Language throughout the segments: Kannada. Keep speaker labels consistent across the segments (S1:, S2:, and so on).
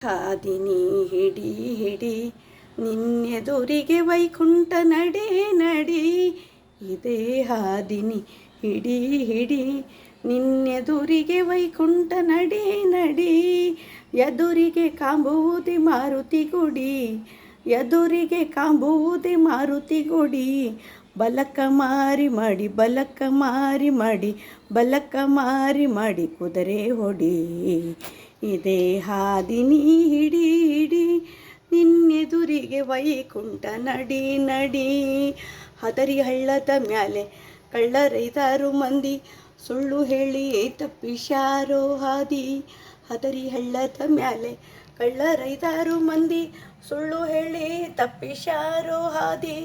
S1: ಹಾದಿನಿ ಹಿಡಿ ಹಿಡಿ ನಿನ್ನೆದುರಿಗೆ ವೈಕುಂಠ ನಡೆ ನಡಿ. ಇದೇ ಹಾದಿನಿ ಹಿಡಿ ಹಿಡಿ ನಿನ್ನೆದುರಿಗೆ ವೈಕುಂಠ ನಡೆ ನಡಿ. ಎದುರಿಗೆ ಕಾಂಬುವುದೇ ಮಾರುತಿ ಗುಡಿ, ಎದುರಿಗೆ ಕಾಂಬುವುದೇ ಮಾರುತಿ ಗುಡಿ. ಬಲಕ್ಕ ಮಾರಿ ಮಾಡಿ ಬಲಕ್ಕ ಮಾರಿ ಮಾಡಿ ಬಲಕ್ಕ ಮಾರಿ ಮಾಡಿ ಕುದುರೆ ಹೊಡಿ. ಇದೇ ಹಾದಿನಿ ಹಿಡಿ ಹಿಡಿ ನಿನ್ನೆದುರಿಗೆ ವೈಕುಂಠ ನಡಿ ನಡಿ. ಹದರಿ ಹಳ್ಳದ ಮ್ಯಾಲೆ ಕಳ್ಳರೈದಾರು ಮಂದಿ ಸುಳ್ಳು ಹೇಳಿ ತಪ್ಪಿಸ್ಯಾರೋ ಹಾದಿ. ಹದರಿ ಹಳ್ಳದ ಮ್ಯಾಲೆ ಕಳ್ಳರೈದಾರು ಮಂದಿ ಸುಳ್ಳು ಹೇಳಿ ತಪ್ಪಿಸ್ಯಾರೋ ಹಾದಿ.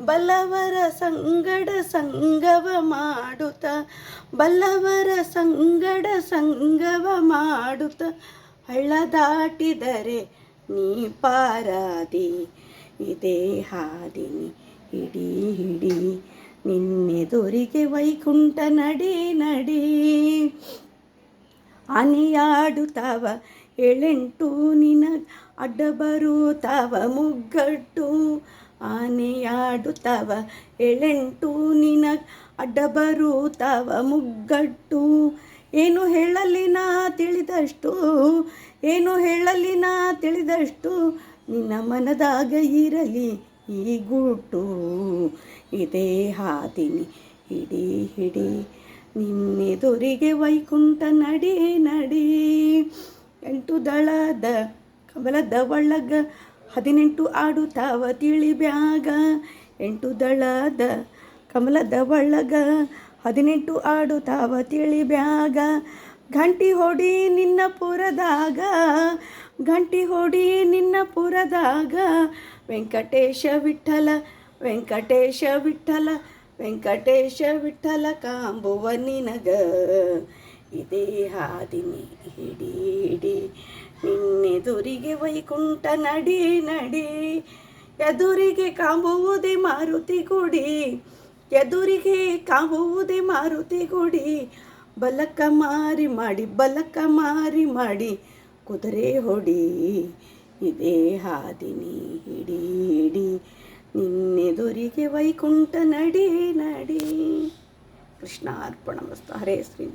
S1: ಬಲ್ಲವರ ಸಂಗಡ ಸಂಗವ ಮಾಡುತ್ತ, ಬಲ್ಲವರ ಸಂಗಡ ಸಂಗವ ಮಾಡುತ್ತ ಹಳ್ಳ ದಾಟಿದರೆ ನೀ ಪಾರಾದಿ. ಇದೇ ಹಾದಿನಿ ಹಿಡಿ ಹಿಡಿ ನಿನ್ನೆದುರಿಗೆ ವೈಕುಂಠ ನಡಿ ನಡಿ. ಆನೆಯಾಡುತ್ತಾವ ಏಳೆಂಟು ನಿನಗೆ ಅಡ್ಡ ಬರುತ್ತಾವ ಮುಗ್ಗಟ್ಟು. ಆನೆಯಾಡುತ್ತಾವ ಏಳೆಂಟು ನಿನಗೆ ಅಡ್ಡ ಬರುತ್ತಾವ ಮುಗ್ಗಟ್ಟು. ಏನು ಹೇಳಲಿ ನಾ ತಿಳಿದಷ್ಟು, ಏನು ಹೇಳಲಿ ನಾ ತಿಳಿದಷ್ಟು ನಿನ್ನ ಮನದಾಗ ಇರಲಿ ಈ ಗುಟ್ಟು. ಇದೇ ಹಾದಿನಿ ಹಿಡಿ ಹಿಡಿ ನಿನ್ನೆದುರಿಗೆ ವೈಕುಂಠ ನಡಿ ನಡಿ. 8 ದಳದ ಕಮಲದ ಒಳಗ 18 ಆಡುತ್ತಾವ ತಿಳಿ ಬ್ಯಾಗ. 8 ದಳದ ಕಮಲದ ಒಳಗ 18 ಆಡುತ್ತಾವ ತಿಳಿ ಬ್ಯಾಗ. ಘಂಟಿ ಹೊಡಿ ನಿನ್ನ ಪುರದಾಗ, ಘಂಟಿ ಹೊಡಿ ನಿನ್ನ ಪುರದಾಗ. ವೆಂಕಟೇಶ ವಿಠಲ ವೆಂಕಟೇಶ ವಿಠಲ ವೆಂಕಟೇಶ ವಿಠಲ ಕಾಂಬುವ ನಿನಗ. ಇದೇ ಹಾದಿನಿ ಹಿಡಿ ಹಿಡಿ ನಿನ್ನೆದುರಿಗೆ ವೈಕುಂಠ ನಡಿ ನಡಿ. ಎದುರಿಗೆ ಕಾಂಬುವುದೇ ಮಾರುತಿ ಗುಡಿ, ಎದುರಿಗೆ ಕಾಂಬುವುದೇ ಮಾರುತಿ ಗುಡಿ. ಬಲಕ್ಕ ಮಾರಿ ಮಾಡಿ ಬಲಕ್ಕ ಮಾರಿ ಮಾಡಿ ಕುದುರೆ ಹೊಡಿ. ಇದೇ ಹಾದಿನಿ ಹಿಡಿ ಹಿಡಿ ನಿನ್ನೆದುರಿಗೆ ವೈಕುಂಠ ನಡಿ ನಡಿ. ಕೃಷ್ಣಾರ್ಪಣಮಸ್ತು. ಹರೇ ಶ್ರೀ.